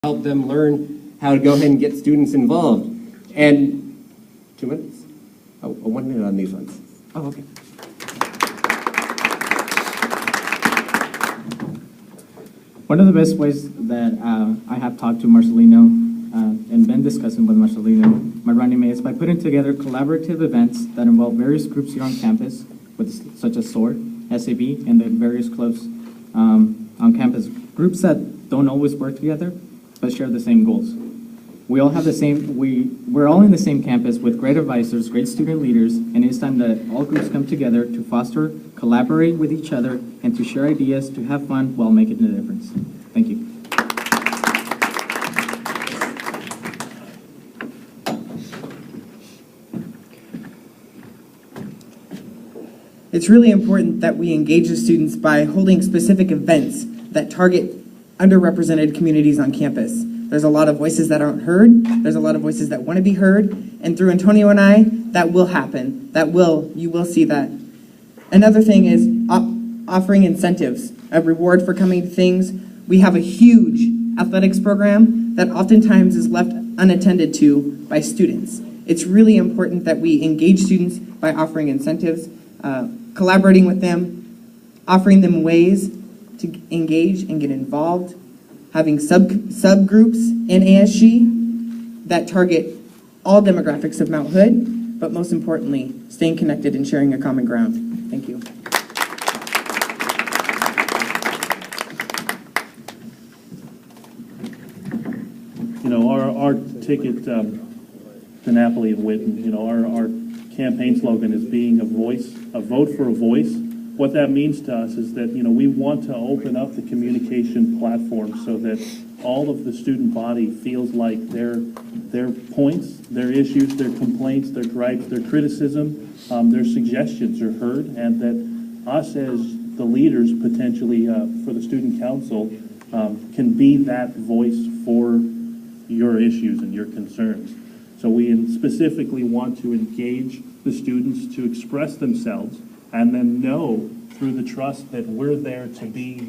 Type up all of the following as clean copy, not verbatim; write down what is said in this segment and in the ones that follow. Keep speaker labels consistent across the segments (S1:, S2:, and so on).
S1: help them learn how to go ahead and get students involved. And 2 minutes? Oh, 1 minute on these ones. Oh, okay.
S2: One of the best ways that I have talked to Marcelino and been discussing with Marcelino, my running mate, is by putting together collaborative events that involve various groups here on campus, such as SOAR, SAB, and the various clubs on campus. Groups that don't always work together, but share the same goals. We all have the same, we're all in the same campus with great advisors, great student leaders, and it's time that all groups come together to foster, collaborate with each other, and to share ideas, to have fun while making a difference. Thank you.
S3: It's really important that we engage the students by holding specific events that target underrepresented communities on campus. There's a lot of voices that aren't heard. There's a lot of voices that want to be heard. And through Antonio and I, that will happen. You will see that. Another thing is offering incentives, a reward for coming to things. We have a huge athletics program that oftentimes is left unattended to by students. It's really important that we engage students by offering incentives, collaborating with them, offering them ways to engage and get involved, having subgroups in ASG that target all demographics of Mount Hood, but most importantly, staying connected and sharing a common ground. Thank you.
S4: You know, our ticket to Napoli and Witten, you know, our campaign slogan is being a voice, a vote for a voice. What that means to us is that, you know, we want to open up the communication platform so that all of the student body feels like their points, their issues, their complaints, their gripes, their criticism, their suggestions are heard, and that us as the leaders potentially for the student council can be that voice for your issues and your concerns. So we specifically want to engage the students to express themselves and then know through the trust that we're there to be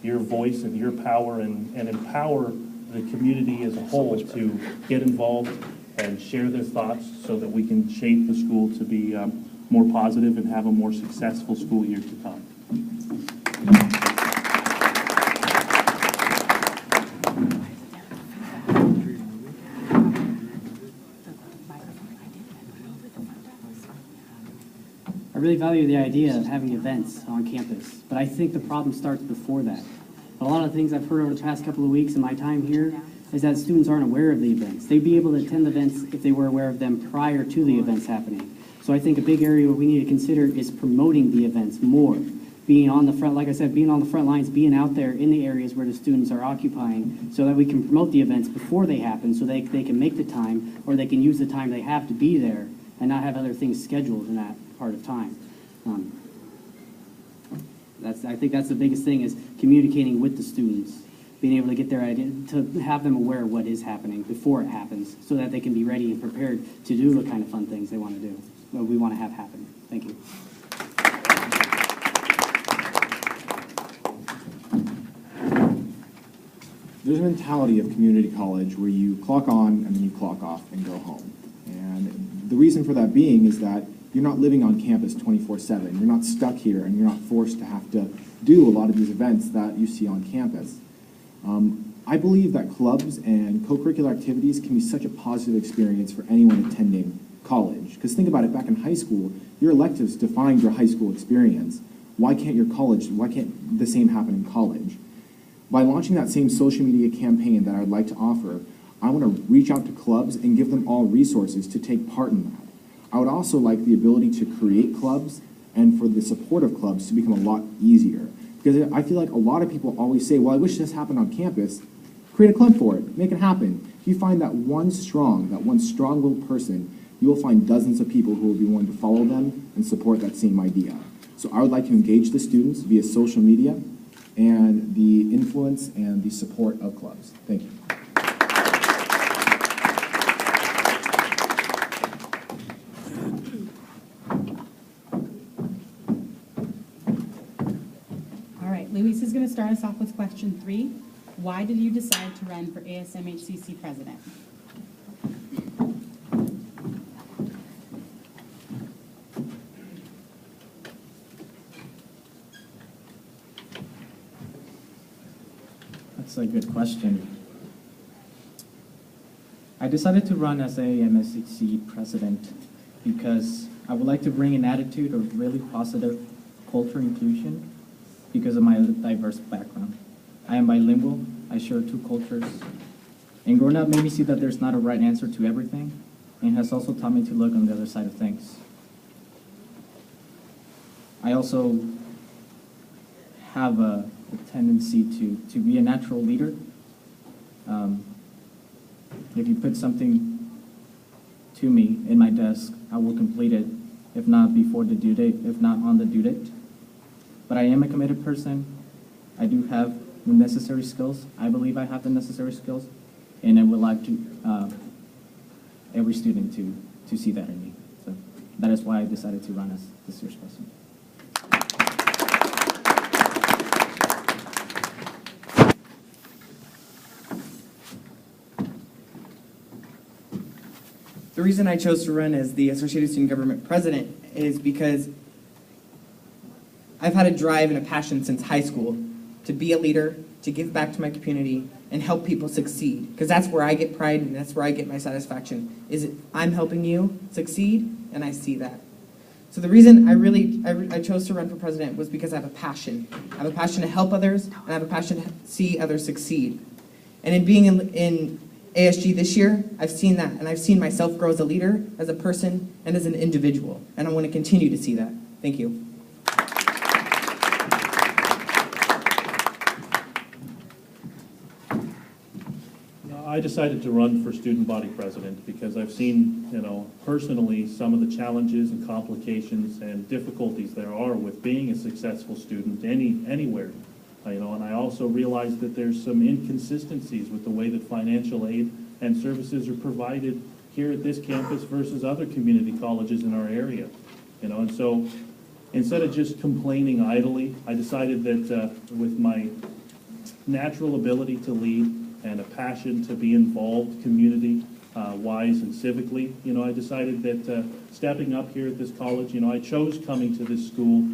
S4: your voice and your power and empower the community as a whole to get involved and share their thoughts so that we can shape the school to be more positive and have a more successful school year to come.
S5: I really value the idea of having events on campus, but I think the problem starts before that. A lot of things I've heard over the past couple of weeks in my time here is that students aren't aware of the events. They'd be able to attend the events if they were aware of them prior to the events happening. So I think a big area we need to consider is promoting the events more. Being on the front, like I said, being on the front lines, being out there in the areas where the students are occupying so that we can promote the events before they happen so they can make the time, or they can use the time they have to be there and not have other things scheduled in that part of time. I think that's the biggest thing, is communicating with the students, being able to get their idea, to have them aware of what is happening before it happens so that they can be ready and prepared to do the kind of fun things they want to do, or we want to have happen. Thank you.
S6: There's a mentality of community college where you clock on and then you clock off and go home. And the reason for that being is that you're not living on campus 24/7. You're not stuck here, and you're not forced to have to do a lot of these events that you see on campus. I believe that clubs and co-curricular activities can be such a positive experience for anyone attending college. Because think about it, back in high school, your electives defined your high school experience. Why can't the same happen in college? By launching that same social media campaign that I'd like to offer, I want to reach out to clubs and give them all resources to take part in that. I would also like the ability to create clubs and for the support of clubs to become a lot easier. Because I feel like a lot of people always say, well, I wish this happened on campus. Create a club for it, make it happen. If you find that one strong-willed person, you will find dozens of people who will be willing to follow them and support that same idea. So I would like to engage the students via social media and the influence and the support of clubs. Thank you.
S7: Luis is going to start us off with question 3. Why did you decide to run for ASMHCC president?
S2: That's a good question. I decided to run as a Mhcc president because I would like to bring an attitude of really positive culture inclusion because of my diverse background. I am bilingual, I share two cultures, and growing up made me see that there's not a right answer to everything, and has also taught me to look on the other side of things. I also have a tendency to be a natural leader. If you put something to me in my desk, I will complete it, if not before the due date, if not on the due date. But I am a committed person. I do have the necessary skills. I believe I have the necessary skills, and I would like to every student to see that in me. So that is why I decided to run as this year's president.
S3: The reason I chose to run as the Associated Student Government President is because I've had a drive and a passion since high school to be a leader, to give back to my community, and help people succeed. Because that's where I get pride and that's where I get my satisfaction, is I'm helping you succeed, and I see that. So the reason I chose to run for president was because I have a passion. I have a passion to help others, and I have a passion to see others succeed. And in being in ASG this year, I've seen that, and I've seen myself grow as a leader, as a person, and as an individual, and I want to continue to see that. Thank you.
S4: I decided to run for student body president because I've seen, personally some of the challenges and complications and difficulties there are with being a successful student anywhere. And I also realize that there's some inconsistencies with the way that financial aid and services are provided here at this campus versus other community colleges in our area. And so instead of just complaining idly, I decided that with my natural ability to lead and a passion to be involved community-wise and civically, I decided that stepping up here at this college, I chose coming to this school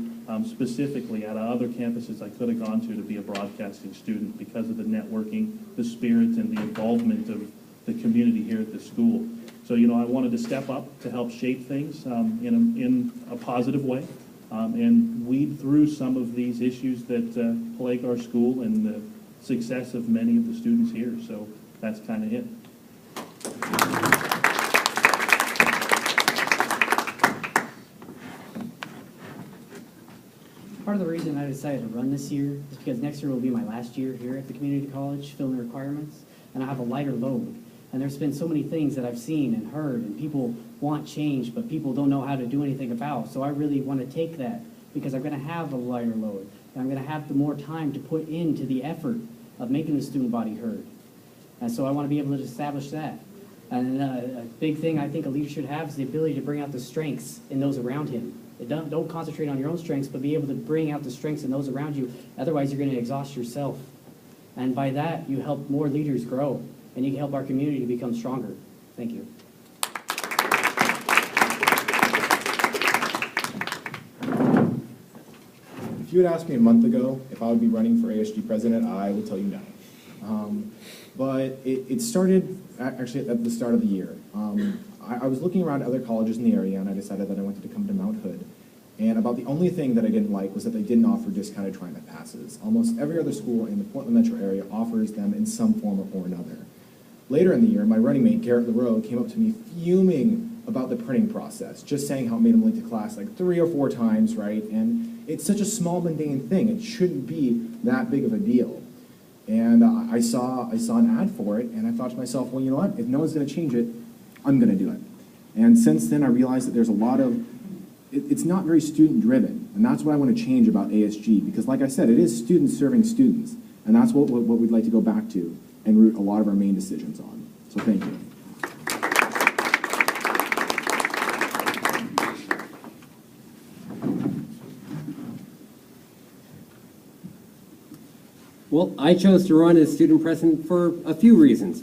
S4: specifically out of other campuses I could have gone to be a broadcasting student because of the networking, the spirit, and the involvement of the community here at the school. So, I wanted to step up to help shape things in a positive way and weed through some of these issues that plague our school and the success of many of the students here. So that's kind of it.
S5: Part of the reason I decided to run this year is because next year will be my last year here at the community college, filling the requirements, and I have a lighter load. And there's been so many things that I've seen and heard, and people want change, but people don't know how to do anything about. So I really want to take that because I'm going to have a lighter load, and I'm going to have the more time to put into the effort of making the student body heard. And so I want to be able to establish that. And a big thing I think a leader should have is the ability to bring out the strengths in those around him. Don't concentrate on your own strengths, but be able to bring out the strengths in those around you. Otherwise, you're going to exhaust yourself. And by that, you help more leaders grow, and you can help our community become stronger. Thank you.
S6: If you had asked me a month ago if I would be running for ASG president, I would tell you no. But it started actually at the start of the year. I was looking around other colleges in the area, and I decided that I wanted to come to Mount Hood. And about the only thing that I didn't like was that they didn't offer discounted TriMet passes. Almost every other school in the Portland metro area offers them in some form or another. Later in the year, my running mate, Garrett LaRoe, came up to me fuming about the printing process, just saying how it made him late to class like 3 or 4 times, right? And it's such a small, mundane thing. It shouldn't be that big of a deal. And I saw an ad for it, and I thought to myself, well, you know what? If no one's going to change it, I'm going to do it. And since then, I realized that there's a lot of, it's not very student-driven, and that's what I want to change about ASG, because like I said, it is students serving students, and that's what we'd like to go back to and root a lot of our main decisions on. So thank you.
S1: Well, I chose to run as student president for a few reasons.